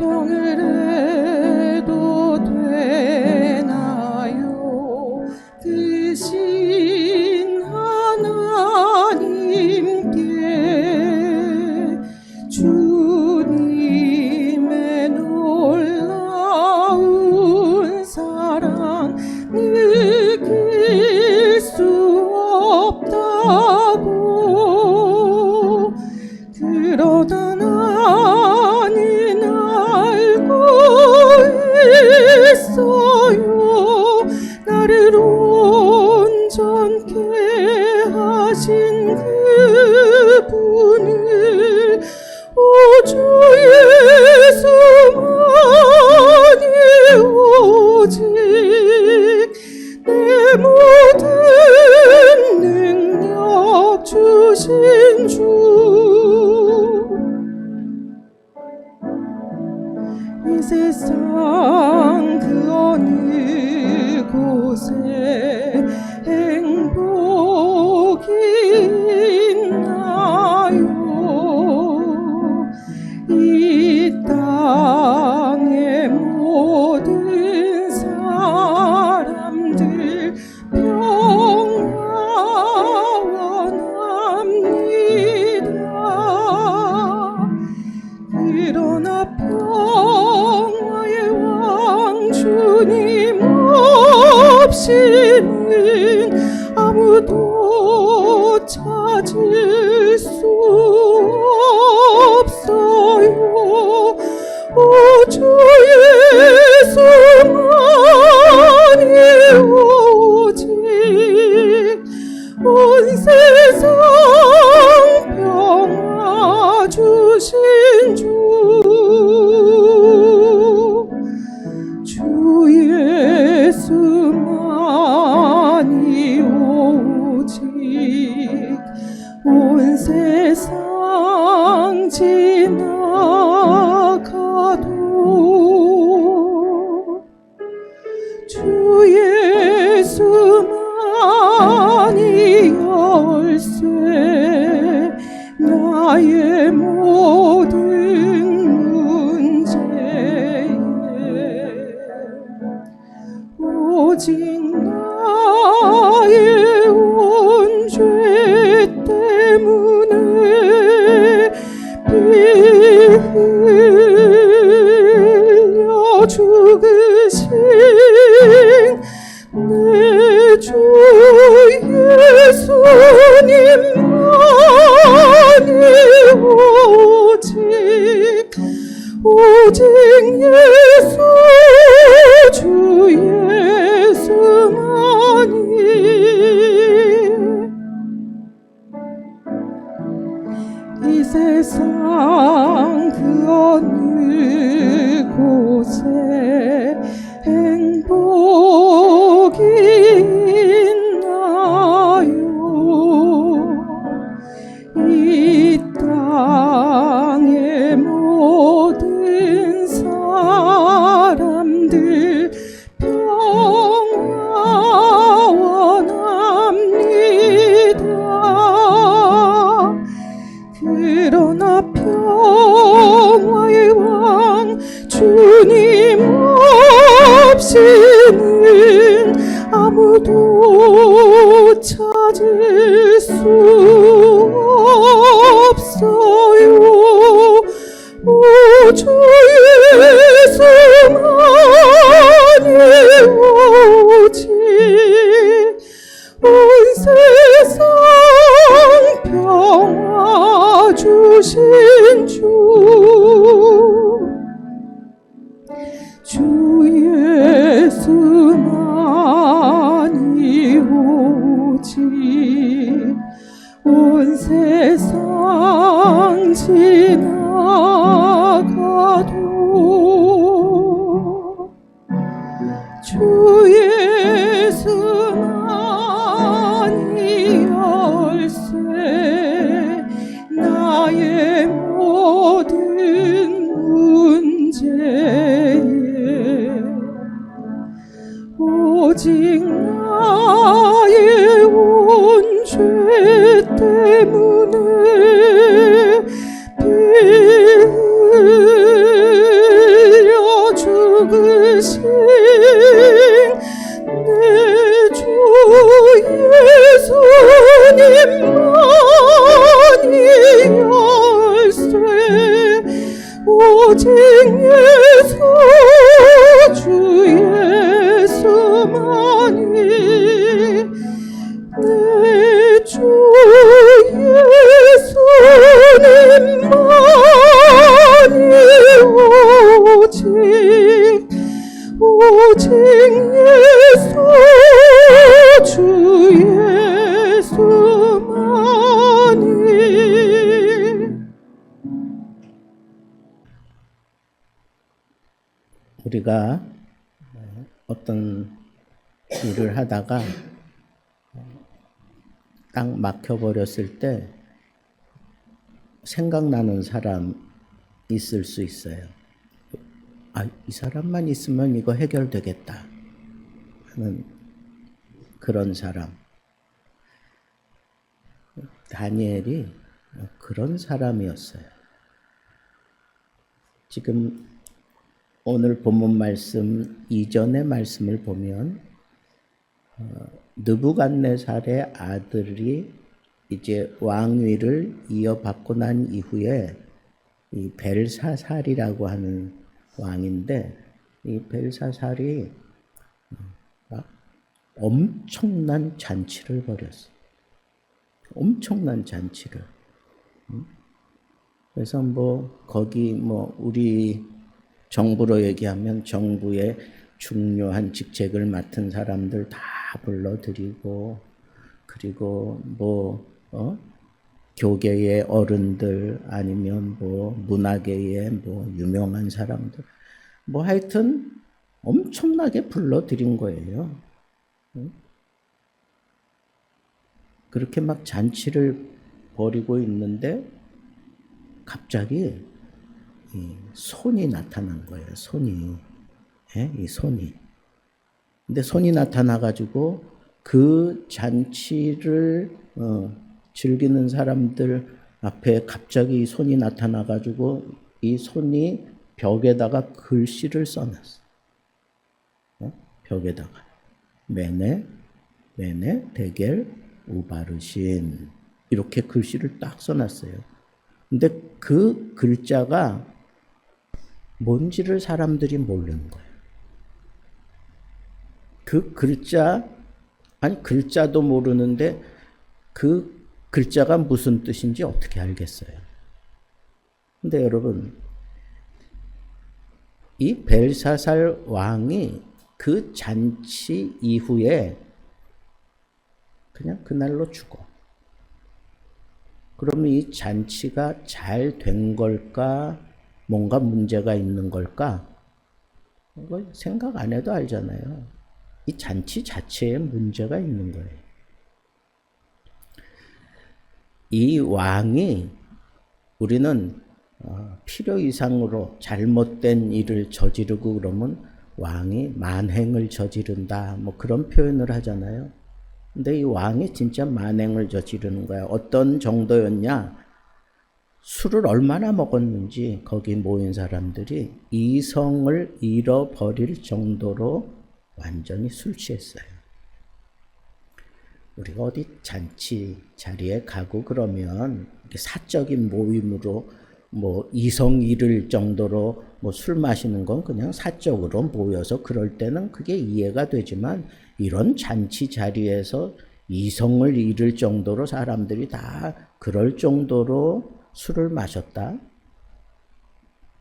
병을 해도 되나요? 크신 하나님께 주님의 놀라운 사랑 느낄 수 없다고. 그러다 나는 알고 있어요. 나를 온전케 하신 그분을. 오 주 예수만이 오직 내 모든 능력 주신 주. 이 세상 그 어느 곳에 행복이 있나요? 이 땅의 모든 사람들 평화 원합니다. 그러나 평화의 왕 주님 없이는 아무도 찾을 수 없어요. 오 주 예수만이 오직 온 세상 평화 주신 주. 주 예수만이 오직 온 세상 지나가도 주 예수만이 열쇠 나의 모든 문제에. 오직 나의 온 죄 때문에 피 흘려 죽으신 내 주 예수님만이 오직 예수 주 예수만이. 이 세상 그 어느 곳에 행복이 있나요? 이 땅의 모든 사람들 평화 원합니다. 그러나 평화의 왕 주님 없이는 아무도 찾을 수 없어요. 오 주 예수만이 오직 온 세상 평화 주신 주. 주 예수만이 오직 온 세상 지나가도 주 예수만이 열쇠 나의 모든 문제에. 오직 나의 온 죄 때문에 피 오직 예수 주 예수만이 내 주 예수님만이 오직 예수 주 예수만이. 우리가 어떤 일을 하다가 딱 막혀버렸을 때 생각나는 사람 있을 수 있어요. 아, 이 사람만 있으면 이거 해결되겠다 하는 그런 사람. 다니엘이 그런 사람이었어요. 지금 오늘 본문 말씀 이전의 말씀을 보면 느부갓네살의 아들이 이제 왕위를 이어받고 난 이후에 이 벨사살이라고 하는 왕인데, 이 벨사살이 엄청난 잔치를 벌였어요. 엄청난 잔치를. 그래서 거기 우리 정부로 얘기하면 정부의 중요한 직책을 맡은 사람들 다 불러들이고, 그리고 교계의 어른들 아니면 문화계의 유명한 사람들 하여튼 엄청나게 불러들인 거예요. 그렇게 막 잔치를 벌이고 있는데 갑자기 이 손이 나타난 거예요. 손이. 이 손이. 근데 손이 나타나가지고 그 잔치를 즐기는 사람들 앞에 갑자기 손이 나타나가지고 이 손이 벽에다가 글씨를 써놨어. 벽에다가. 메네 데겔 우바르신. 이렇게 글씨를 딱 써놨어요. 근데 그 글자가 뭔지를 사람들이 모르는 거예요. 그 글자도 모르는데 그 글자가 무슨 뜻인지 어떻게 알겠어요? 근데 여러분, 이 벨사살 왕이 그 잔치 이후에 그냥 그날로 죽어. 그러면 이 잔치가 잘 된 걸까? 뭔가 문제가 있는 걸까? 이거 생각 안 해도 알잖아요. 이 잔치 자체에 문제가 있는 거예요. 이 왕이 우리는 필요 이상으로 잘못된 일을 저지르고 그러면 왕이 만행을 저지른다 그런 표현을 하잖아요. 근데 이 왕이 진짜 만행을 저지르는 거야. 어떤 정도였냐? 술을 얼마나 먹었는지 거기 모인 사람들이 이성을 잃어버릴 정도로 완전히 술 취했어요. 우리가 어디 잔치 자리에 가고 그러면 사적인 모임으로 이성 잃을 정도로 술 마시는 건 그냥 사적으로 모여서 그럴 때는 그게 이해가 되지만, 이런 잔치 자리에서 이성을 잃을 정도로 사람들이 다 그럴 정도로 술을 마셨다?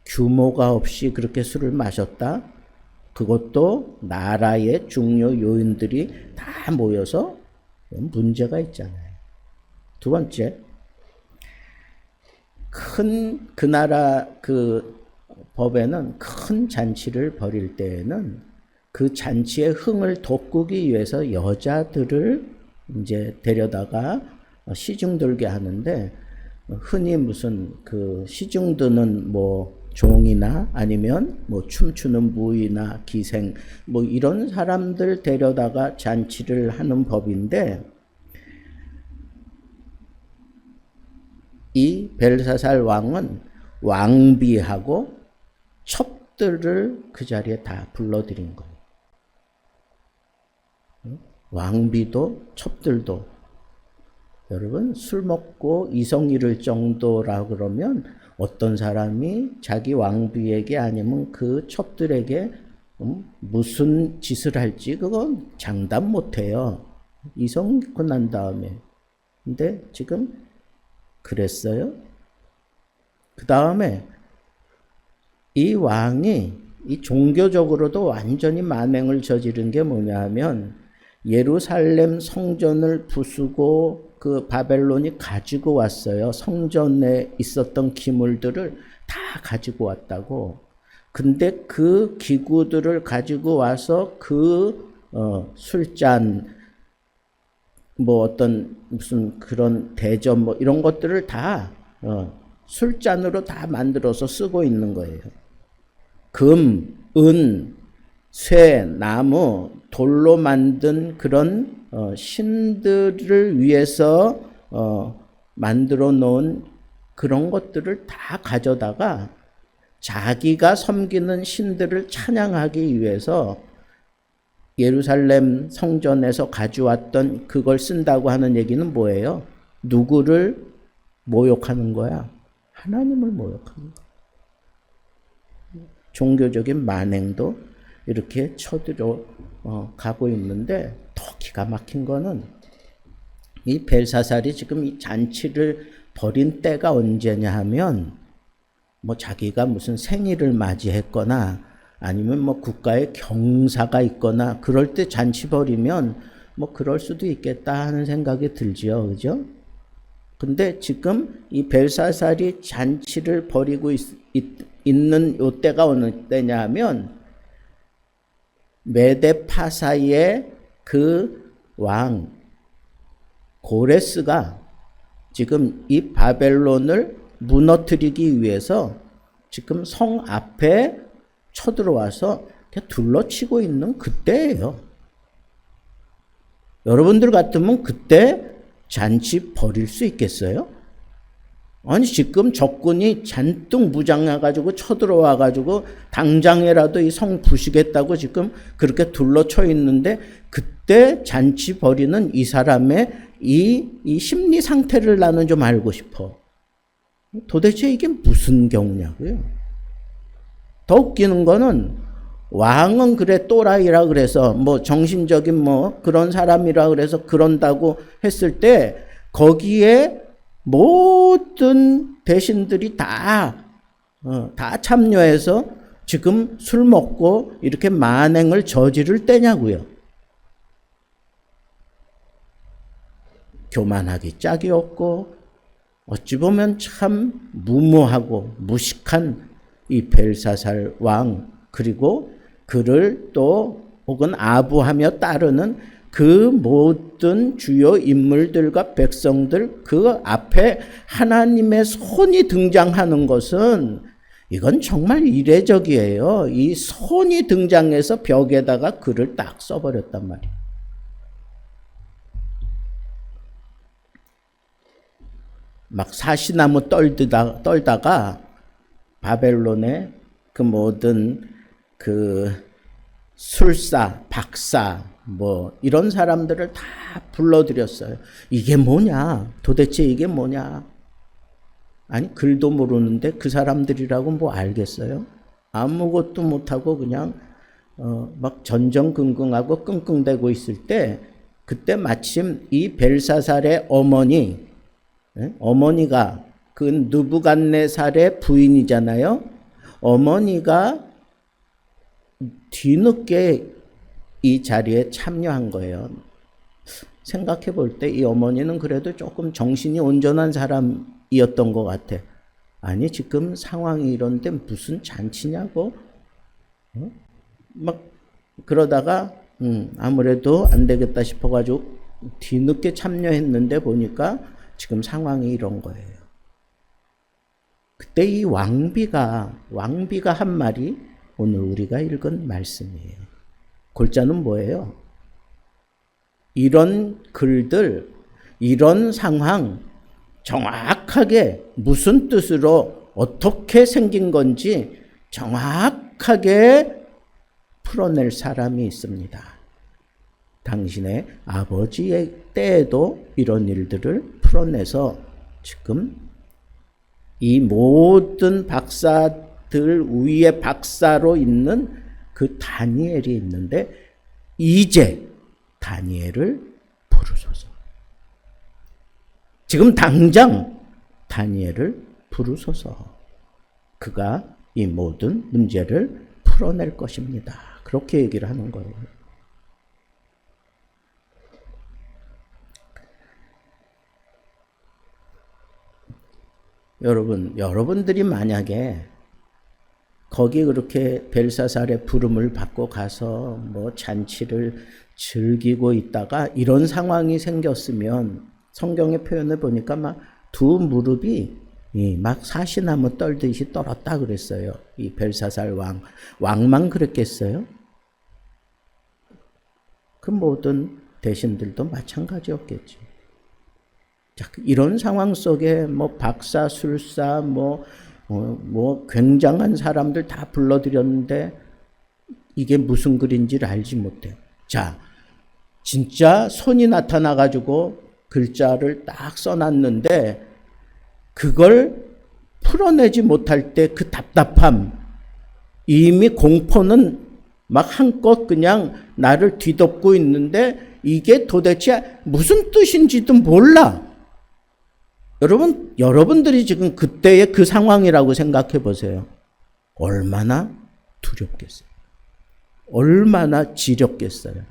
규모가 없이 그렇게 술을 마셨다? 그것도 나라의 중요 요인들이 다 모여서 문제가 있잖아요. 두 번째, 그 나라 그 법에는 큰 잔치를 벌일 때에는 그 잔치의 흥을 돋구기 위해서 여자들을 이제 데려다가 시중 들게 하는데, 흔히 무슨 그 시중 드는 종이나 아니면 춤추는 무이나 기생 이런 사람들 데려다가 잔치를 하는 법인데, 이 벨사살 왕은 왕비하고 첩들을 그 자리에 다 불러들인 거예요. 왕비도 첩들도. 여러분, 술 먹고 이성 잃을 정도라 그러면 어떤 사람이 자기 왕비에게 아니면 그 첩들에게 무슨 짓을 할지 그건 장담 못해요. 이성 있고 난 다음에. 근데 지금 그랬어요. 그 다음에 이 왕이 이 종교적으로도 완전히 만행을 저지른 게 뭐냐 하면 예루살렘 성전을 부수고 그 바벨론이 가지고 왔어요. 성전에 있었던 기물들을 다 가지고 왔다고. 근데 그 기구들을 가지고 와서 그 술잔 뭐 어떤 무슨 그런 대접 뭐 이런 것들을 다 술잔으로 다 만들어서 쓰고 있는 거예요. 금, 은, 쇠, 나무, 돌로 만든 그런 신들을 위해서 만들어 놓은 그런 것들을 다 가져다가 자기가 섬기는 신들을 찬양하기 위해서 예루살렘 성전에서 가져왔던 그걸 쓴다고 하는 얘기는 뭐예요? 누구를 모욕하는 거야? 하나님을 모욕하는 거야. 종교적인 만행도 이렇게 쳐들어 가고 있는데 더 기가 막힌 거는 이 벨사살이 지금 이 잔치를 벌인 때가 언제냐 하면 뭐 자기가 무슨 생일을 맞이했거나 아니면 뭐 국가의 경사가 있거나 그럴 때 잔치 벌이면 뭐 그럴 수도 있겠다 하는 생각이 들지요. 그죠? 근데 지금 이 벨사살이 잔치를 벌이고 있는 요 때가 어느 때냐 하면 메데파사의 그 왕 고레스가 지금 이 바벨론을 무너뜨리기 위해서 지금 성 앞에 쳐들어와서 둘러치고 있는 그때예요. 여러분들 같으면 그때 잔치 벌일 수 있겠어요? 아니 지금 적군이 잔뜩 무장해가지고 쳐들어와가지고 당장에라도 이 성 부시겠다고 지금 그렇게 둘러쳐 있는데 그때 잔치 벌이는 이 사람의 이 심리 상태를 나는 좀 알고 싶어. 도대체 이게 무슨 경우냐고요. 더 웃기는 거는 왕은 그래 또라이라 그래서 뭐 정신적인 뭐 그런 사람이라 그래서 그런다고 했을 때 거기에 모든 대신들이 다 참여해서 지금 술 먹고 이렇게 만행을 저지를 때냐고요. 교만하기 짝이 없고 어찌 보면 참 무모하고 무식한 이 벨사살 왕 그리고 그를 또 혹은 아부하며 따르는 그 모든 주요 인물들과 백성들 그 앞에 하나님의 손이 등장하는 것은 이건 정말 이례적이에요. 이 손이 등장해서 벽에다가 글을 딱 써버렸단 말이에요. 막 사시나무 떨다가 바벨론의 그 모든 그 술사, 박사 뭐 이런 사람들을 다 불러들였어요. 이게 뭐냐? 도대체 이게 뭐냐? 아니 글도 모르는데 그 사람들이라고 뭐 알겠어요? 아무것도 못하고 그냥 막 전전긍긍하고 끙끙대고 있을 때 그때 마침 이 벨사살의 어머니가 그 느부갓네살의 부인이잖아요. 어머니가 뒤늦게 이 자리에 참여한 거예요. 생각해 볼 때 이 어머니는 그래도 조금 정신이 온전한 사람이었던 것 같아. 아니 지금 상황이 이런데 무슨 잔치냐고? 막 그러다가 아무래도 안 되겠다 싶어가지고 뒤늦게 참여했는데 보니까 지금 상황이 이런 거예요. 그때 이 왕비가 한 말이 오늘 우리가 읽은 말씀이에요. 골자는 뭐예요? 이런 글들, 이런 상황 정확하게 무슨 뜻으로 어떻게 생긴 건지 정확하게 풀어낼 사람이 있습니다. 당신의 아버지의 때에도 이런 일들을 풀어내서 지금 이 모든 박사들 위에 박사로 있는 그 다니엘이 있는데 이제 다니엘을 부르소서. 지금 당장 다니엘을 부르소서. 그가 이 모든 문제를 풀어낼 것입니다. 그렇게 얘기를 하는 거예요. 여러분들이 만약에 거기 그렇게 벨사살의 부름을 받고 가서 뭐 잔치를 즐기고 있다가 이런 상황이 생겼으면 성경의 표현을 보니까 막 두 무릎이 막 사시나무 떨듯이 떨었다 그랬어요. 이 벨사살 왕만 그랬겠어요? 그 모든 대신들도 마찬가지였겠지. 자, 이런 상황 속에 뭐 박사, 술사, 뭐 굉장한 사람들 다 불러들였는데 이게 무슨 글인지를 알지 못해요. 자, 진짜 손이 나타나가지고 글자를 딱 써놨는데 그걸 풀어내지 못할 때 그 답답함, 이미 공포는 막 한껏 그냥 나를 뒤덮고 있는데 이게 도대체 무슨 뜻인지도 몰라. 여러분들이 지금 그때의 그 상황이라고 생각해 보세요. 얼마나 두렵겠어요. 얼마나 지렵겠어요.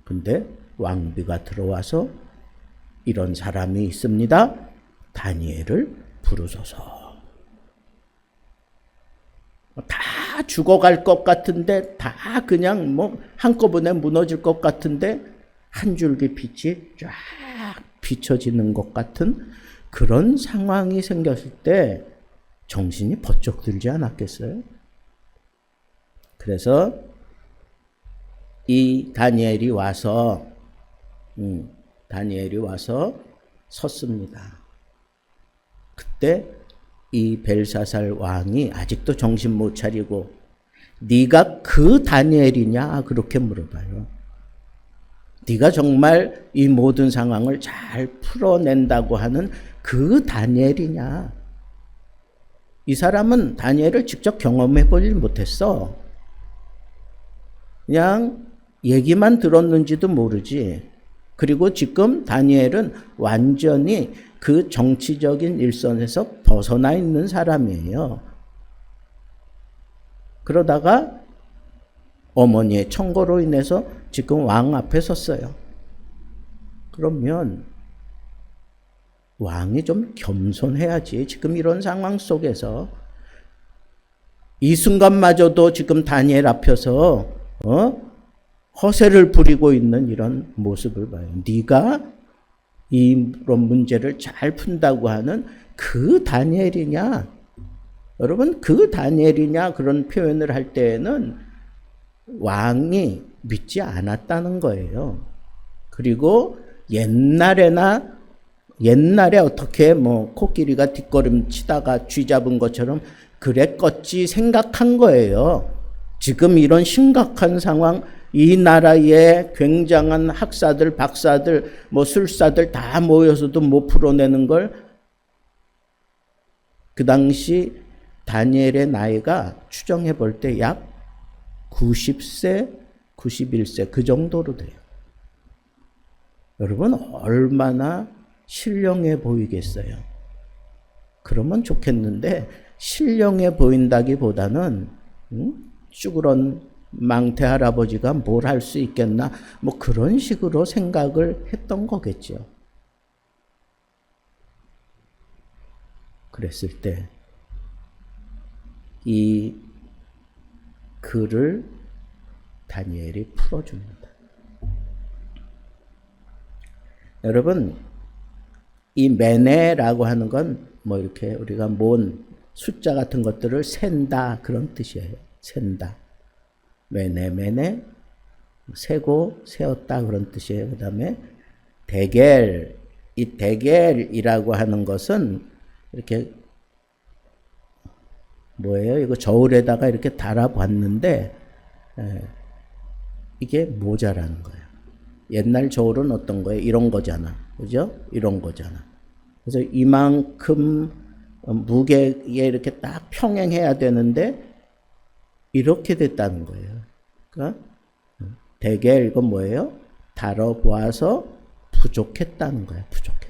근데 왕비가 들어와서 이런 사람이 있습니다. 다니엘을 부르소서. 다 죽어갈 것 같은데, 다 그냥 뭐 한꺼번에 무너질 것 같은데 한 줄기 빛이 쫙 비춰지는 것 같은 그런 상황이 생겼을 때 정신이 번쩍 들지 않았겠어요? 그래서 이 다니엘이 와서 섰습니다. 그때 이 벨사살 왕이 아직도 정신 못 차리고 네가 그 다니엘이냐 그렇게 물어봐요. 네가 정말 이 모든 상황을 잘 풀어낸다고 하는 그 다니엘이냐. 이 사람은 다니엘을 직접 경험해 보질 못했어. 그냥 얘기만 들었는지도 모르지. 그리고 지금 다니엘은 완전히 그 정치적인 일선에서 벗어나 있는 사람이에요. 그러다가 어머니의 청고로 인해서 지금 왕 앞에 섰어요. 그러면 왕이 좀 겸손해야지. 지금 이런 상황 속에서 이 순간마저도 지금 다니엘 앞에서 허세를 부리고 있는 이런 모습을 봐요. 네가 이런 문제를 잘 푼다고 하는 그 다니엘이냐? 여러분, 그 다니엘이냐 그런 표현을 할 때에는 왕이 믿지 않았다는 거예요. 그리고 옛날에 어떻게 뭐 코끼리가 뒷걸음 치다가 쥐 잡은 것처럼 그랬겠지 생각한 거예요. 지금 이런 심각한 상황, 이 나라의 굉장한 학사들, 박사들, 뭐 술사들 다 모여서도 못 풀어내는 걸 그 당시 다니엘의 나이가 추정해 볼 때 약 90세, 91세 그 정도로 돼요. 여러분 얼마나 신령해 보이겠어요? 그러면 좋겠는데 신령해 보인다기보다는 쭈그런 망태 할아버지가 뭘 할 수 있겠나 뭐 그런 식으로 생각을 했던 거겠죠. 그랬을 때 이 글을 다니엘이 풀어줍니다. 여러분, 이 메네라고 하는 건 뭐 이렇게 우리가 모은 숫자 같은 것들을 센다 그런 뜻이에요. 센다. 메네, 세고 세었다 그런 뜻이에요. 그 다음에 데겔, 이 데겔이라고 하는 것은 이렇게 뭐예요? 이거 저울에다가 이렇게 달아봤는데 이게 모자라는 거예요. 옛날 저울은 어떤 거예요? 이런 거잖아. 그죠? 이런 거잖아. 그래서 이만큼 무게에 이렇게 딱 평행해야 되는데 이렇게 됐다는 거예요. 그러니까 대개 이건 뭐예요? 다뤄보아서 부족했다는 거예요. 부족했다.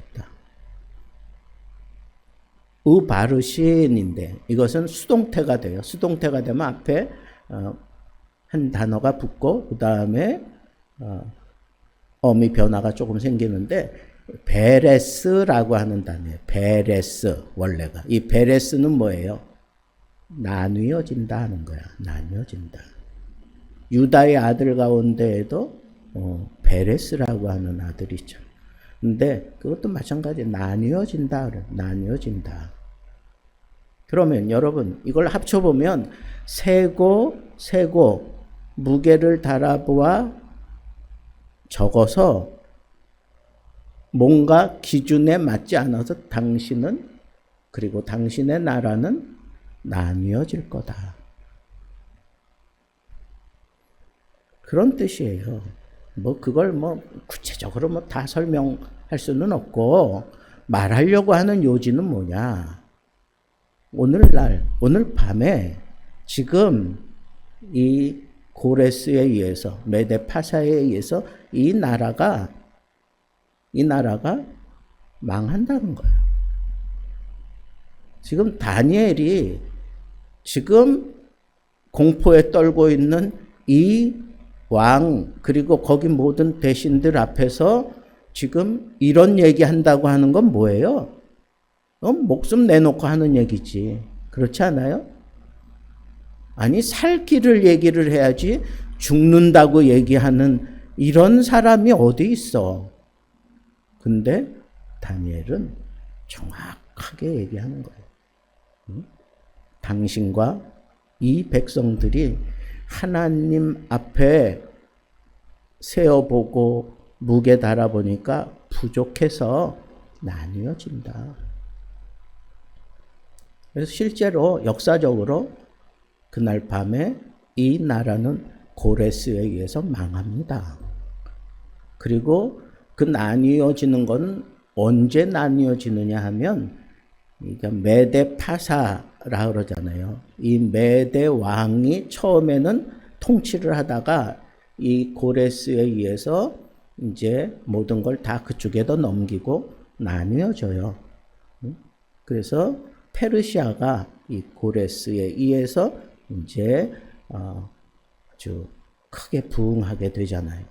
바르신인데 이것은 수동태가 돼요. 수동태가 되면 앞에 한 단어가 붙고 그 다음에 어미 변화가 조금 생기는데 베레스라고 하는 단어예요. 베레스 원래가. 이 베레스는 뭐예요? 나뉘어진다 하는 거야. 나뉘어진다. 유다의 아들 가운데에도 베레스라고 하는 아들이 있죠. 근데 그것도 마찬가지 나뉘어진다. 그래. 나뉘어진다. 그러면 여러분 이걸 합쳐보면 세고 무게를 달아보아 적어서 뭔가 기준에 맞지 않아서 당신은 그리고 당신의 나라는 나뉘어질 거다. 그런 뜻이에요. 그걸 구체적으로 다 설명할 수는 없고 말하려고 하는 요지는 뭐냐? 오늘 밤에 지금 이 고레스에 의해서 메데파사에 의해서 이 나라가 망한다는 거예요. 지금 다니엘이 지금 공포에 떨고 있는 이 왕 그리고 거기 모든 대신들 앞에서 지금 이런 얘기한다고 하는 건 뭐예요? 목숨 내놓고 하는 얘기지. 그렇지 않아요? 아니 살 길을 얘기를 해야지 죽는다고 얘기하는 이런 사람이 어디 있어. 근데 다니엘은 정확하게 얘기하는 거예요. 당신과 이 백성들이 하나님 앞에 세어보고 무게 달아보니까 부족해서 나뉘어진다. 그래서 실제로 역사적으로 그날 밤에 이 나라는 고레스에 의해서 망합니다. 그리고 그 나뉘어지는 건 언제 나뉘어지느냐 하면 메데파사라 그러잖아요. 이 메데 왕이 처음에는 통치를 하다가 이 고레스에 의해서 이제 모든 걸 다 그쪽에다 넘기고 나뉘어져요. 그래서 페르시아가 이 고레스에 의해서 이제 아주 크게 부흥하게 되잖아요.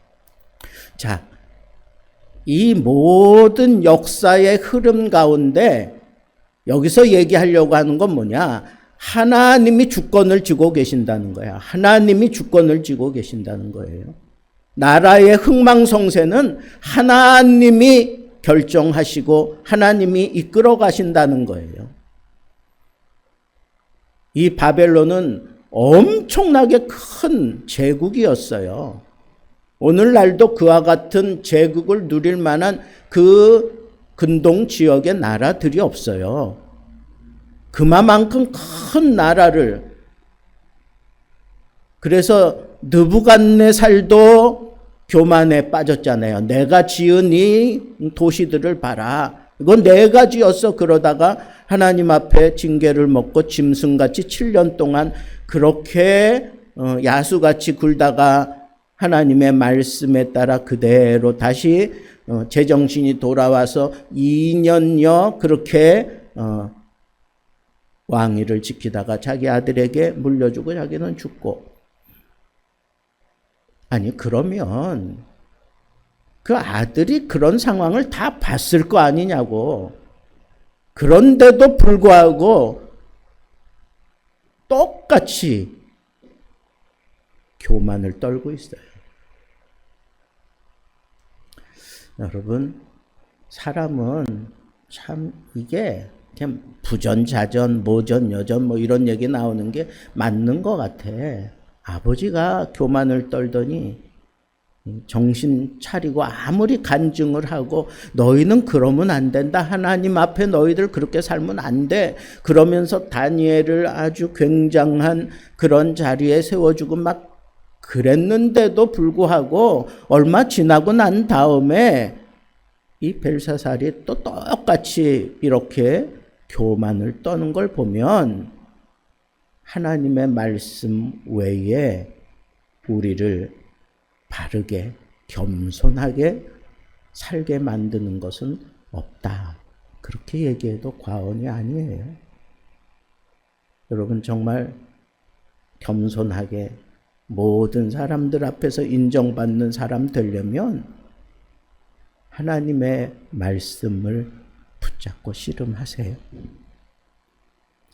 자, 이 모든 역사의 흐름 가운데 여기서 얘기하려고 하는 건 뭐냐? 하나님이 주권을 쥐고 계신다는 거야. 하나님이 주권을 쥐고 계신다는 거예요. 나라의 흥망성쇠는 하나님이 결정하시고 하나님이 이끌어 가신다는 거예요. 이 바벨론은 엄청나게 큰 제국이었어요. 오늘날도 그와 같은 제국을 누릴 만한 그 근동 지역의 나라들이 없어요. 그만큼 큰 나라를. 그래서 느부갓네살도 교만에 빠졌잖아요. 내가 지은 이 도시들을 봐라. 이건 내가 지었어. 그러다가 하나님 앞에 징계를 먹고 짐승같이 7년 동안 그렇게 야수같이 굴다가 하나님의 말씀에 따라 그대로 다시 제정신이 돌아와서 2년여 그렇게 왕위를 지키다가 자기 아들에게 물려주고 자기는 죽고. 아니 그러면 그 아들이 그런 상황을 다 봤을 거 아니냐고. 그런데도 불구하고 똑같이 교만을 떨고 있어요. 여러분, 사람은 참 이게 그냥 부전자전, 모전, 여전 뭐 이런 얘기 나오는 게 맞는 것 같아. 아버지가 교만을 떨더니 정신 차리고 아무리 간증을 하고 너희는 그러면 안 된다. 하나님 앞에 너희들 그렇게 살면 안 돼. 그러면서 다니엘을 아주 굉장한 그런 자리에 세워주고 막 그랬는데도 불구하고 얼마 지나고 난 다음에 이 벨사살이 또 똑같이 이렇게 교만을 떠는 걸 보면 하나님의 말씀 외에 우리를 바르게 겸손하게 살게 만드는 것은 없다. 그렇게 얘기해도 과언이 아니에요. 여러분 정말 겸손하게 모든 사람들 앞에서 인정받는 사람 되려면 하나님의 말씀을 붙잡고 씨름하세요.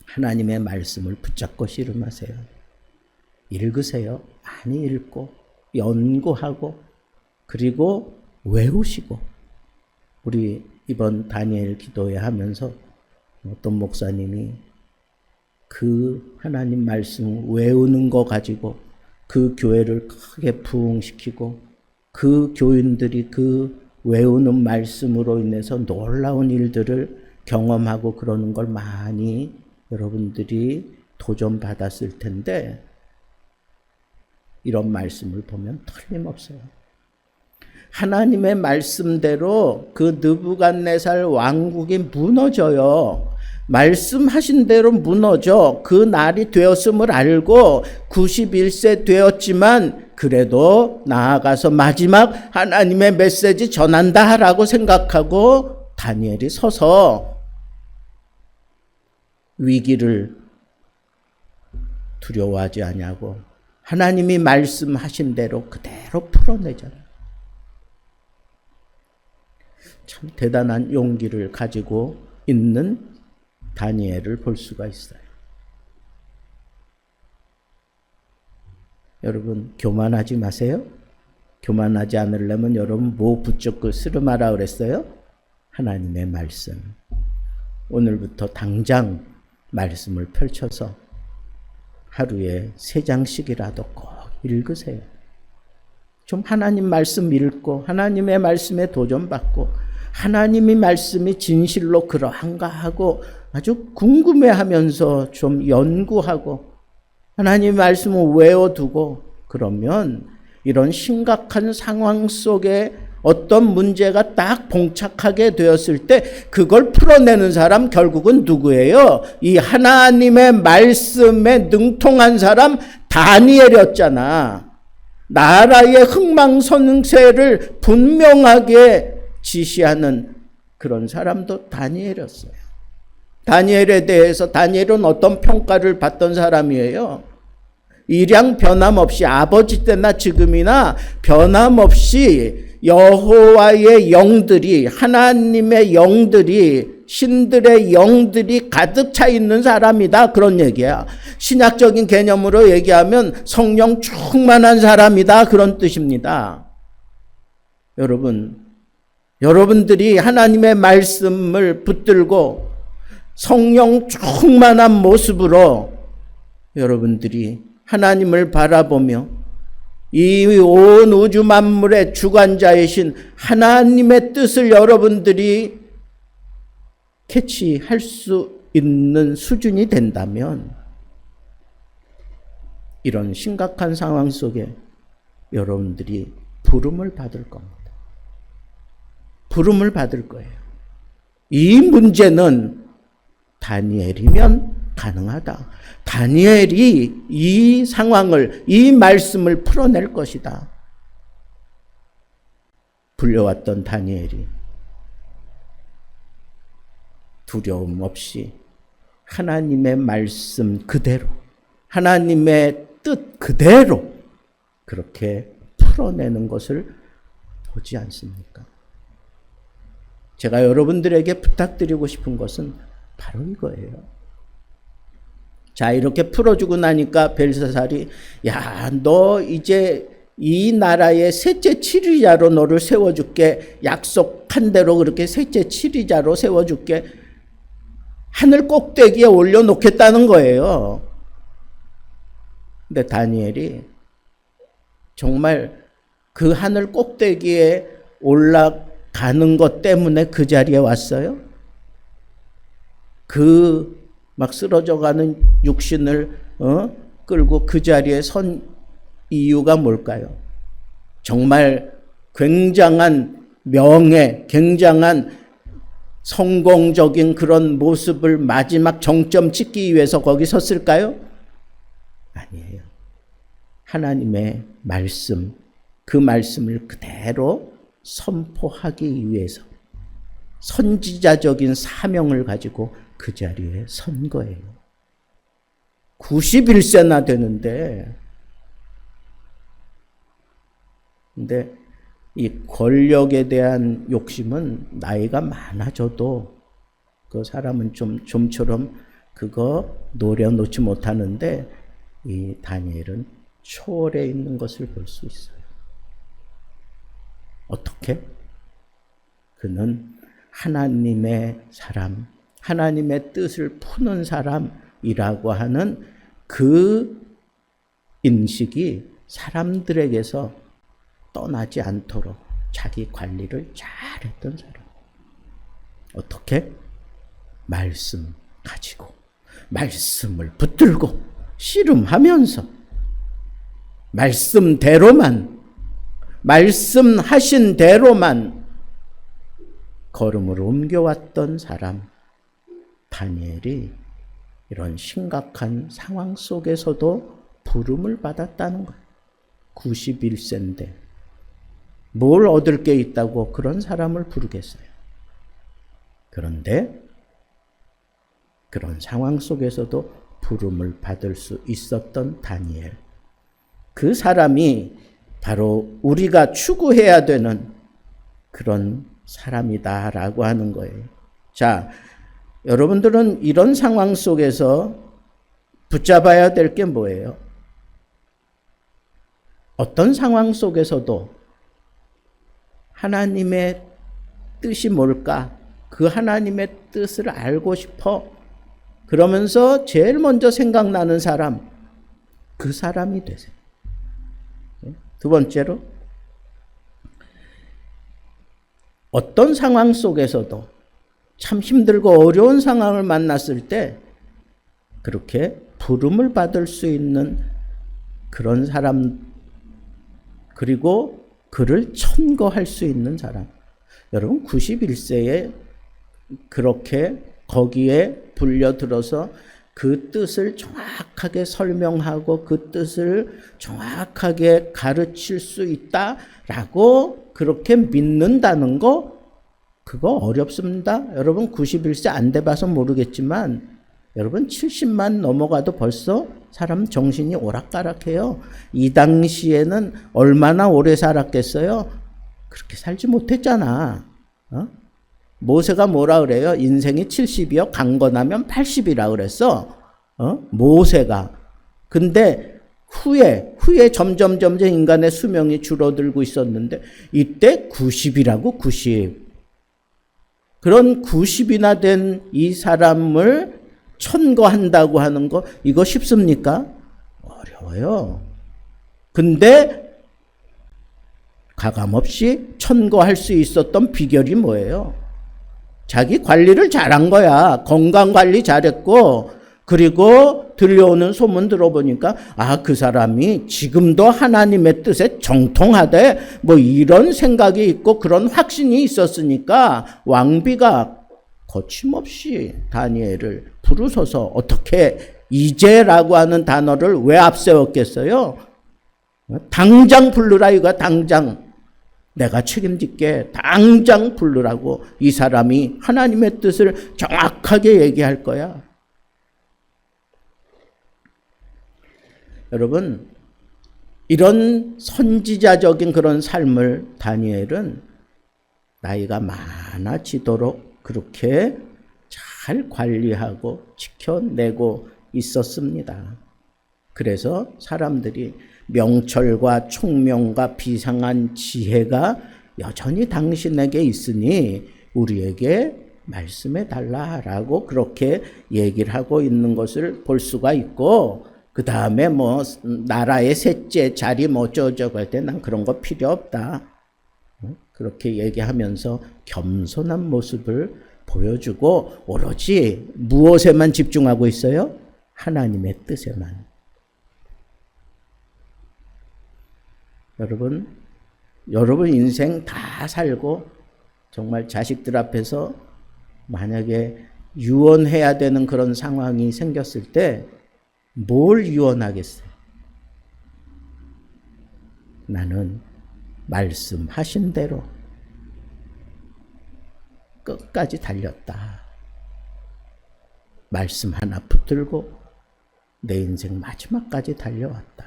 하나님의 말씀을 붙잡고 씨름하세요. 읽으세요. 많이 읽고 연구하고 그리고 외우시고. 우리 이번 다니엘 기도회 하면서 어떤 목사님이 그 하나님 말씀 외우는 거 가지고 그 교회를 크게 부흥시키고 그 교인들이 그 외우는 말씀으로 인해서 놀라운 일들을 경험하고 그러는 걸 많이 여러분들이 도전받았을 텐데 이런 말씀을 보면 틀림없어요. 하나님의 말씀대로 그 느부갓네살 왕국이 무너져요. 말씀하신 대로 무너져 그 날이 되었음을 알고 91세 되었지만 그래도 나아가서 마지막 하나님의 메시지 전한다라고 생각하고 다니엘이 서서 위기를 두려워하지 아니하고 하나님이 말씀하신 대로 그대로 풀어내잖아요. 참 대단한 용기를 가지고 있는 다니엘을 볼 수가 있어요. 여러분 교만하지 마세요. 교만하지 않으려면 여러분 뭐 붙잡고 씨름하라 그랬어요? 하나님의 말씀. 오늘부터 당장 말씀을 펼쳐서 하루에 3장씩이라도 꼭 읽으세요. 좀 하나님 말씀 읽고 하나님의 말씀에 도전받고 하나님의 말씀이 진실로 그러한가 하고 아주 궁금해하면서 좀 연구하고 하나님의 말씀을 외워두고 그러면 이런 심각한 상황 속에 어떤 문제가 딱 봉착하게 되었을 때 그걸 풀어내는 사람 결국은 누구예요? 이 하나님의 말씀에 능통한 사람 다니엘이었잖아. 나라의 흥망성쇠를 분명하게 지시하는 그런 사람도 다니엘이었어요. 다니엘에 대해서 다니엘은 어떤 평가를 받던 사람이에요? 일양 변함없이 아버지 때나 지금이나 변함없이 여호와의 영들이 하나님의 영들이 신들의 영들이 가득 차 있는 사람이다 그런 얘기야. 신약적인 개념으로 얘기하면 성령 충만한 사람이다 그런 뜻입니다. 여러분들이 하나님의 말씀을 붙들고 성령 충만한 모습으로 여러분들이 하나님을 바라보며 이 온 우주 만물의 주관자이신 하나님의 뜻을 여러분들이 캐치할 수 있는 수준이 된다면 이런 심각한 상황 속에 여러분들이 부름을 받을 겁니다. 부름을 받을 거예요. 이 문제는 다니엘이면 가능하다. 다니엘이 이 상황을, 이 말씀을 풀어낼 것이다. 불려왔던 다니엘이 두려움 없이 하나님의 말씀 그대로, 하나님의 뜻 그대로 그렇게 풀어내는 것을 보지 않습니까? 제가 여러분들에게 부탁드리고 싶은 것은 바로 이거예요. 자, 이렇게 풀어주고 나니까 벨사살이 야, 너 이제 이 나라의 셋째 치리자로 너를 세워줄게. 약속한 대로 그렇게 셋째 치리자로 세워줄게. 하늘 꼭대기에 올려놓겠다는 거예요. 근데 다니엘이 정말 그 하늘 꼭대기에 올라가는 것 때문에 그 자리에 왔어요? 그 막 쓰러져가는 육신을 끌고 그 자리에 선 이유가 뭘까요? 정말 굉장한 명예, 굉장한 성공적인 그런 모습을 마지막 정점 찍기 위해서 거기 섰을까요? 아니에요. 하나님의 말씀, 그 말씀을 그대로 선포하기 위해서 선지자적인 사명을 가지고 그 자리에 선 거예요. 91세나 되는데, 근데 이 권력에 대한 욕심은 나이가 많아져도 그 사람은 좀처럼 그거 노려놓지 못하는데, 이 다니엘은 초월해 있는 것을 볼 수 있어요. 어떻게? 그는 하나님의 사람, 하나님의 뜻을 푸는 사람이라고 하는 그 인식이 사람들에게서 떠나지 않도록 자기 관리를 잘했던 사람. 어떻게? 말씀 가지고, 말씀을 붙들고, 씨름하면서, 말씀대로만, 말씀하신 대로만 걸음을 옮겨왔던 사람, 다니엘이 이런 심각한 상황 속에서도 부름을 받았다는 거예요. 91세인데 뭘 얻을 게 있다고 그런 사람을 부르겠어요. 그런데 그런 상황 속에서도 부름을 받을 수 있었던 다니엘, 그 사람이 바로 우리가 추구해야 되는 그런 사람이다라고 하는 거예요. 자, 여러분들은 이런 상황 속에서 붙잡아야 될 게 뭐예요? 어떤 상황 속에서도 하나님의 뜻이 뭘까? 그 하나님의 뜻을 알고 싶어. 그러면서 제일 먼저 생각나는 사람, 그 사람이 되세요. 두 번째로, 어떤 상황 속에서도 참 힘들고 어려운 상황을 만났을 때 그렇게 부름을 받을 수 있는 그런 사람, 그리고 그를 천거할 수 있는 사람. 여러분 91세에 그렇게 거기에 불려들어서 그 뜻을 정확하게 설명하고 그 뜻을 정확하게 가르칠 수 있다라고 그렇게 믿는다는 거, 그거 어렵습니다. 여러분 91세 안 돼봐서 모르겠지만 여러분 70만 넘어가도 벌써 사람 정신이 오락가락해요. 이 당시에는 얼마나 오래 살았겠어요? 그렇게 살지 못했잖아. 모세가 뭐라 그래요? 인생이 70이요? 강건하면 80이라 그랬어. 모세가. 근데 후에 점점 인간의 수명이 줄어들고 있었는데 이때 90이라고 90. 그런 90이나 된 이 사람을 천거한다고 하는 거, 이거 쉽습니까? 어려워요. 근데 가감없이 천거할 수 있었던 비결이 뭐예요? 자기 관리를 잘한 거야. 건강 관리 잘했고, 그리고 들려오는 소문 들어보니까 그 사람이 지금도 하나님의 뜻에 정통하대, 뭐 이런 생각이 있고 그런 확신이 있었으니까 왕비가 거침없이 다니엘을 부르셔서, 어떻게 이제라고 하는 단어를 왜 앞세웠겠어요? 당장 부르라 이거야. 당장 내가 책임질게. 당장 부르라고. 이 사람이 하나님의 뜻을 정확하게 얘기할 거야. 여러분, 이런 선지자적인 그런 삶을 다니엘은 나이가 많아지도록 그렇게 잘 관리하고 지켜내고 있었습니다. 그래서 사람들이 명철과 총명과 비상한 지혜가 여전히 당신에게 있으니 우리에게 말씀해 달라라고 그렇게 얘기를 하고 있는 것을 볼 수가 있고, 그 다음에 뭐 나라의 셋째 자리 뭐 어쩌고저쩌고 할 때 난 그런 거 필요 없다. 그렇게 얘기하면서 겸손한 모습을 보여주고 오로지 무엇에만 집중하고 있어요? 하나님의 뜻에만. 여러분 인생 다 살고 정말 자식들 앞에서 만약에 유언해야 되는 그런 상황이 생겼을 때 뭘 유언하겠어요? 나는 말씀하신 대로 끝까지 달렸다. 말씀 하나 붙들고 내 인생 마지막까지 달려왔다.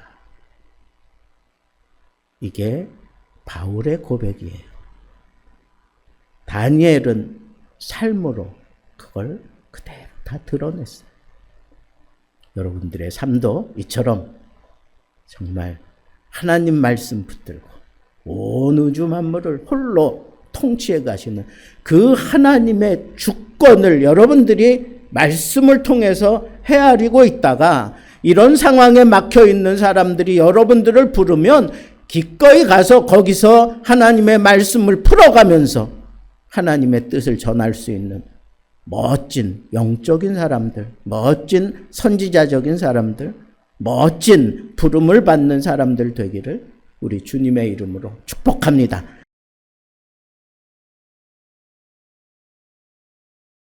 이게 바울의 고백이에요. 다니엘은 삶으로 그걸 그대로 다 드러냈어요. 여러분들의 삶도 이처럼 정말 하나님 말씀 붙들고 온 우주 만물을 홀로 통치해 가시는 그 하나님의 주권을 여러분들이 말씀을 통해서 헤아리고 있다가 이런 상황에 막혀 있는 사람들이 여러분들을 부르면 기꺼이 가서 거기서 하나님의 말씀을 풀어가면서 하나님의 뜻을 전할 수 있는 멋진 영적인 사람들, 멋진 선지자적인 사람들, 멋진 부름을 받는 사람들 되기를 우리 주님의 이름으로 축복합니다.